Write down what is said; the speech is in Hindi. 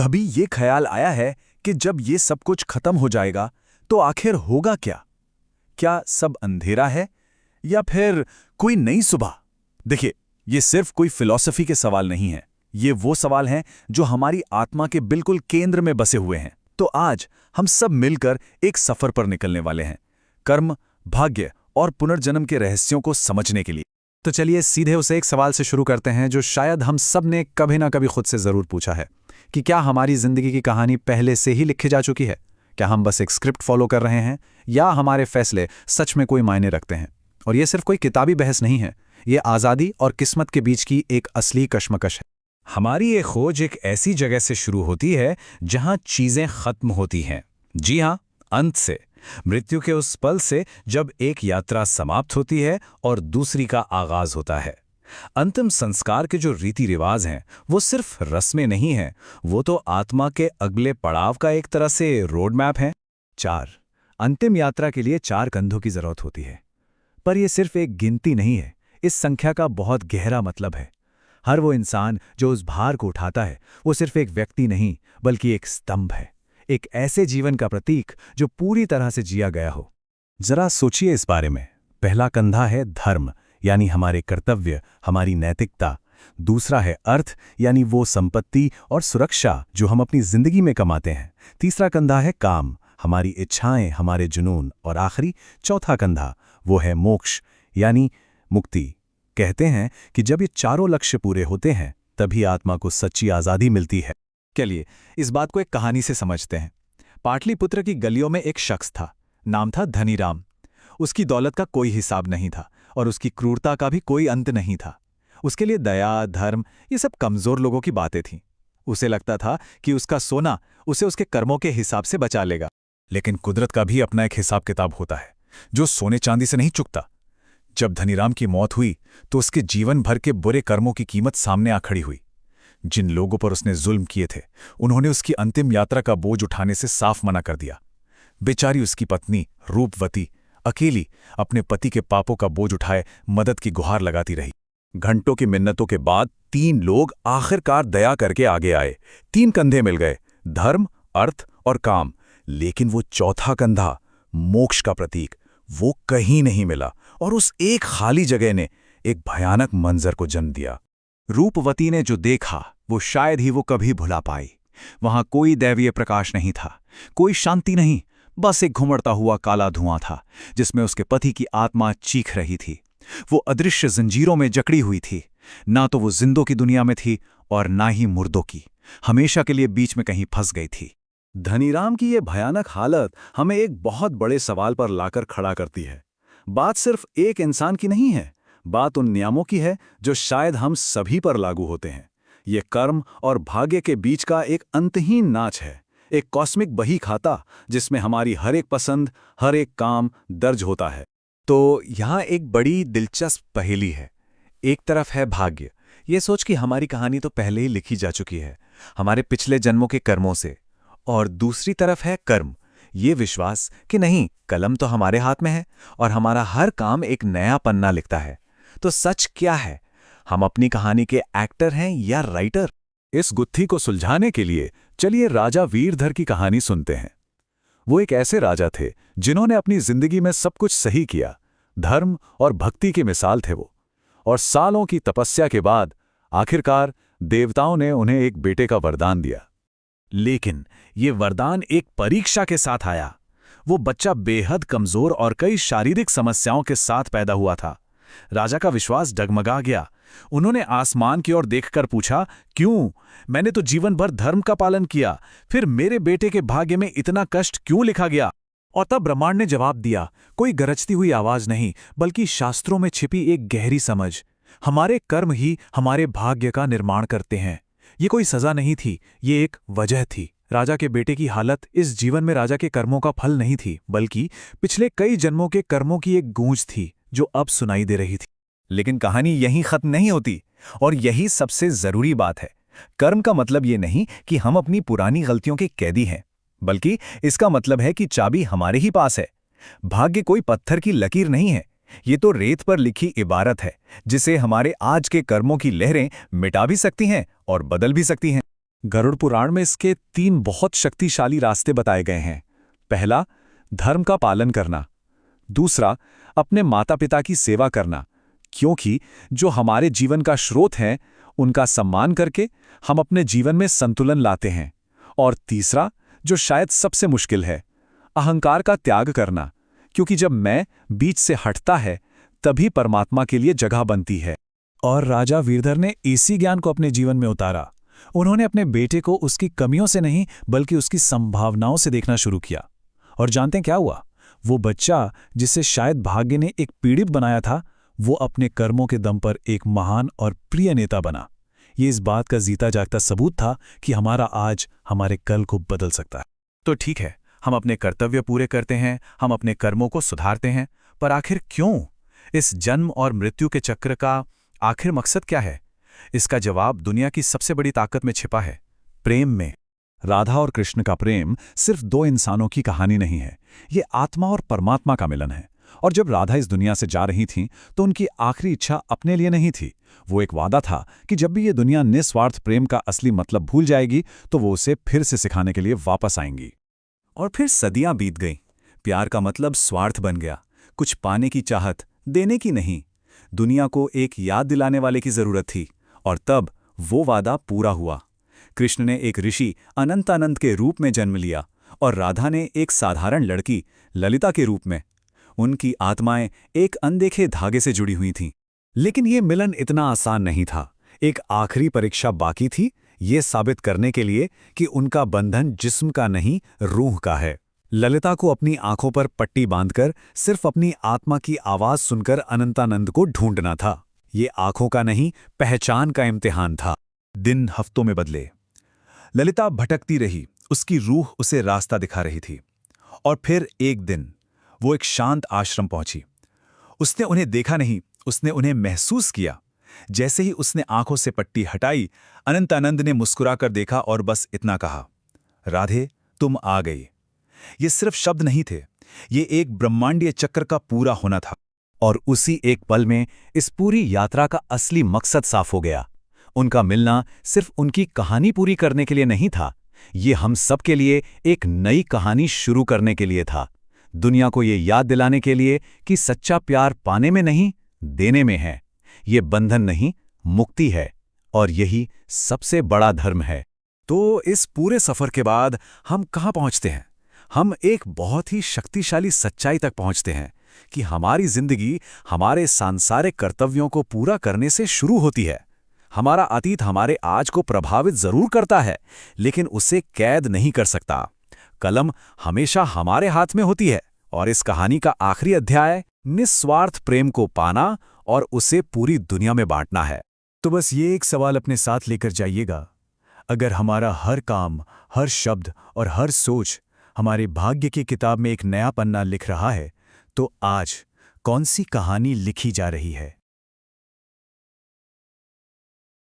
कभी ये ख्याल आया है कि जब ये सब कुछ खत्म हो जाएगा तो आखिर होगा क्या? क्या सब अंधेरा है या फिर कोई नई सुबह? देखिए, ये सिर्फ कोई फिलॉसफी के सवाल नहीं है। ये वो सवाल हैं जो हमारी आत्मा के बिल्कुल केंद्र में बसे हुए हैं। तो आज हम सब मिलकर एक सफर पर निकलने वाले हैं, कर्म, भाग्य और पुनर्जन्म के रहस्यों को समझने के लिए। तो चलिए सीधे उसे एक सवाल से शुरू करते हैं जो शायद हम सब ने कभी ना कभी खुद से जरूर पूछा है कि क्या हमारी जिंदगी की कहानी पहले से ही लिखी जा चुकी है? क्या हम बस एक स्क्रिप्ट फॉलो कर रहे हैं या हमारे फैसले सच में कोई मायने रखते हैं? और ये सिर्फ कोई किताबी बहस नहीं है, ये आज़ादी और किस्मत के बीच की एक असली कश्मकश है। हमारी ये खोज एक ऐसी जगह से शुरू होती है जहां चीजें खत्म होती हैं। जी हां, अंत से, मृत्यु के उस पल से जब एक यात्रा समाप्त होती है और दूसरी का आगाज होता है। अंतिम संस्कार के जो रीति रिवाज हैं वो सिर्फ रस्में नहीं हैं, वो तो आत्मा के अगले पड़ाव का एक तरह से रोड मैप है। अंतिम यात्रा के लिए 4 कंधों की जरूरत होती है। पर यह सिर्फ एक गिनती नहीं है, इस संख्या का बहुत गहरा मतलब है। हर वो इंसान जो उस भार को उठाता है वो सिर्फ एक व्यक्ति नहीं बल्कि एक स्तंभ है, एक ऐसे जीवन का प्रतीक जो पूरी तरह से जिया गया हो। जरा सोचिए इस बारे में। पहला कंधा है धर्म, यानी हमारे कर्तव्य, हमारी नैतिकता। दूसरा है अर्थ, यानी वो संपत्ति और सुरक्षा जो हम अपनी जिंदगी में कमाते हैं। तीसरा कंधा है काम, हमारी इच्छाएं, हमारे जुनून। और आखिरी चौथा कंधा वो है मोक्ष, यानी मुक्ति। कहते हैं कि जब ये चारों लक्ष्य पूरे होते हैं तभी आत्मा को सच्ची आज़ादी मिलती है। चलिए इस बात को एक कहानी से समझते हैं। पाटलिपुत्र की गलियों में एक शख्स था, नाम था धनीराम। उसकी दौलत का कोई हिसाब नहीं था और उसकी क्रूरता का भी कोई अंत नहीं था। उसके लिए दया, धर्म, ये सब कमजोर लोगों की बातें थीं। उसे लगता था कि उसका सोना उसे उसके कर्मों के हिसाब से बचा लेगा। लेकिन कुदरत का भी अपना एक हिसाब किताब होता है जो सोने चांदी से नहीं चुकता। जब धनीराम की मौत हुई तो उसके जीवन भर के बुरे कर्मों की कीमत सामने आ खड़ी हुई। जिन लोगों पर उसने जुल्म किए थे उन्होंने उसकी अंतिम यात्रा का बोझ उठाने से साफ मना कर दिया। बेचारी उसकी पत्नी रूपवती अकेली अपने पति के पापों का बोझ उठाए मदद की गुहार लगाती रही। घंटों की मिन्नतों के बाद 3 लोग आखिरकार दया करके आगे आए। 3 कंधे मिल गए, धर्म, अर्थ और काम। लेकिन वो चौथा कंधा, मोक्ष का प्रतीक, वो कहीं नहीं मिला। और उस एक खाली जगह ने एक भयानक मंजर को जन्म दिया। रूपवती ने जो देखा वो शायद ही वो कभी भुला पाई। वहां कोई दैवीय प्रकाश नहीं था, कोई शांति नहीं, बस एक घुमड़ता हुआ काला धुआं था जिसमें उसके पति की आत्मा चीख रही थी। वो अदृश्य जंजीरों में जकड़ी हुई थी। ना तो वो जिंदों की दुनिया में थी और ना ही मुर्दों की, हमेशा के लिए बीच में कहीं फंस गई थी। धनीराम की ये भयानक हालत हमें एक बहुत बड़े सवाल पर लाकर खड़ा करती है। बात सिर्फ एक इंसान की नहीं है, बात उन नियमों की है जो शायद हम सभी पर लागू होते हैं। ये कर्म और भाग्य के बीच का एक अंतहीन नाच है, एक कॉस्मिक बही खाता जिसमें हमारी हर एक पसंद, हर एक काम दर्ज होता है। तो यहाँ एक बड़ी दिलचस्प पहेली है। एक तरफ है भाग्य, ये सोच कि हमारी कहानी तो पहले ही लिखी जा चुकी है, हमारे पिछले जन्मों के कर्मों से। और दूसरी तरफ है कर्म, ये विश्वास कि नहीं, कलम तो हमारे हाथ में है और हमारा हर काम एक नया पन्ना लिखता है। तो सच क्या है? हम अपनी कहानी के एक्टर हैं या राइटर? इस गुत्थी को सुलझाने के लिए चलिए राजा वीरधर की कहानी सुनते हैं। वो एक ऐसे राजा थे जिन्होंने अपनी जिंदगी में सब कुछ सही किया। धर्म और भक्ति की मिसाल थे वो। और सालों की तपस्या के बाद आखिरकार देवताओं ने उन्हें एक बेटे का वरदान दिया। लेकिन ये वरदान एक परीक्षा के साथ आया। वो बच्चा बेहद कमजोर और कई शारीरिक समस्याओं के साथ पैदा हुआ था। राजा का विश्वास डगमगा गया। उन्होंने आसमान की ओर देखकर पूछा, क्यों? मैंने तो जीवन भर धर्म का पालन किया, फिर मेरे बेटे के भाग्य में इतना कष्ट क्यों लिखा गया? और तब ब्रह्मांड ने जवाब दिया, कोई गरजती हुई आवाज नहीं, बल्कि शास्त्रों में छिपी एक गहरी समझ। हमारे कर्म ही हमारे भाग्य का निर्माण करते हैं। ये कोई सजा नहीं थी, ये एक वजह थी। राजा के बेटे की हालत इस जीवन में राजा के कर्मों का फल नहीं थी, बल्कि पिछले कई जन्मों के कर्मों की एक गूंज थी जो अब सुनाई दे रही थी। लेकिन कहानी यहीं खत्म नहीं होती, और यही सबसे जरूरी बात है। कर्म का मतलब ये नहीं कि हम अपनी पुरानी गलतियों के कैदी हैं, बल्कि इसका मतलब है कि चाबी हमारे ही पास है। भाग्य कोई पत्थर की लकीर नहीं है, ये तो रेत पर लिखी इबारत है जिसे हमारे आज के कर्मों की लहरें मिटा भी सकती हैं और बदल भी सकती हैं। गरुड़ पुराण में इसके 3 बहुत शक्तिशाली रास्ते बताए गए हैं। पहला, धर्म का पालन करना। दूसरा, अपने माता पिता की सेवा करना, क्योंकि जो हमारे जीवन का स्रोत हैं, उनका सम्मान करके हम अपने जीवन में संतुलन लाते हैं। और तीसरा, जो शायद सबसे मुश्किल है, अहंकार का त्याग करना, क्योंकि जब मैं बीच से हटता है तभी परमात्मा के लिए जगह बनती है। और राजा वीरधर ने इसी ज्ञान को अपने जीवन में उतारा। उन्होंने अपने बेटे को उसकी कमियों से नहीं बल्कि उसकी संभावनाओं से देखना शुरू किया। और जानते हैं क्या हुआ? वो बच्चा जिसे शायद भाग्य ने एक पीड़ित बनाया था, वो अपने कर्मों के दम पर एक महान और प्रिय नेता बना। ये इस बात का जीता जागता सबूत था कि हमारा आज हमारे कल को बदल सकता है। तो ठीक है, हम अपने कर्तव्य पूरे करते हैं, हम अपने कर्मों को सुधारते हैं, पर आखिर क्यों? इस जन्म और मृत्यु के चक्र का आखिर मकसद क्या है? इसका जवाब दुनिया की सबसे बड़ी ताकत में छिपा है, प्रेम में। राधा और कृष्ण का प्रेम सिर्फ 2 इंसानों की कहानी नहीं है, ये आत्मा और परमात्मा का मिलन है। और जब राधा इस दुनिया से जा रही थीं, तो उनकी आखिरी इच्छा अपने लिए नहीं थी। वो एक वादा था कि जब भी ये दुनिया निस्वार्थ प्रेम का असली मतलब भूल जाएगी, तो वो उसे फिर से सिखाने के लिए वापस आएंगी। और फिर सदियां बीत गईं। प्यार का मतलब स्वार्थ बन गया, कुछ पाने की चाहत, देने की नहीं। दुनिया को एक याद दिलाने वाले की जरूरत थी, और तब वो वादा पूरा हुआ। कृष्ण ने एक ऋषि अनंतानंद के रूप में जन्म लिया, और राधा ने एक साधारण लड़की ललिता के रूप में। उनकी आत्माएं एक अनदेखे धागे से जुड़ी हुई थीं। लेकिन ये मिलन इतना आसान नहीं था। एक आखिरी परीक्षा बाकी थी, ये साबित करने के लिए कि उनका बंधन जिस्म का नहीं, रूह का है। ललिता को अपनी आंखों पर पट्टी बांधकर सिर्फ अपनी आत्मा की आवाज सुनकर अनंतानंद को ढूंढना था। ये आंखों का नहीं, पहचान का इम्तिहान था। दिन हफ्तों में बदले। ललिता भटकती रही, उसकी रूह उसे रास्ता दिखा रही थी। और फिर एक दिन वो एक शांत आश्रम पहुंची। उसने उन्हें देखा नहीं, उसने उन्हें महसूस किया। जैसे ही उसने आंखों से पट्टी हटाई, अनंतानंद ने मुस्कुराकर देखा और बस इतना कहा, राधे, तुम आ गई। ये सिर्फ शब्द नहीं थे, ये एक ब्रह्मांडीय चक्र का पूरा होना था। और उसी एक पल में इस पूरी यात्रा का असली मकसद साफ हो गया। उनका मिलना सिर्फ उनकी कहानी पूरी करने के लिए नहीं था, ये हम सब के लिए एक नई कहानी शुरू करने के लिए था। दुनिया को ये याद दिलाने के लिए कि सच्चा प्यार पाने में नहीं, देने में है। ये बंधन नहीं, मुक्ति है। और यही सबसे बड़ा धर्म है। तो इस पूरे सफर के बाद हम कहाँ पहुँचते हैं? हम एक बहुत ही शक्तिशाली सच्चाई तक पहुँचते हैं कि हमारी जिंदगी हमारे सांसारिक कर्तव्यों को पूरा करने से शुरू होती है। हमारा अतीत हमारे आज को प्रभावित जरूर करता है, लेकिन उसे कैद नहीं कर सकता। कलम हमेशा हमारे हाथ में होती है, और इस कहानी का आखिरी अध्याय निस्वार्थ प्रेम को पाना और उसे पूरी दुनिया में बांटना है। तो बस ये एक सवाल अपने साथ लेकर जाइएगा। अगर हमारा हर काम, हर शब्द और हर सोच हमारे भाग्य की किताब में एक नया पन्ना लिख रहा है, तो आज कौन सी कहानी लिखी जा रही है?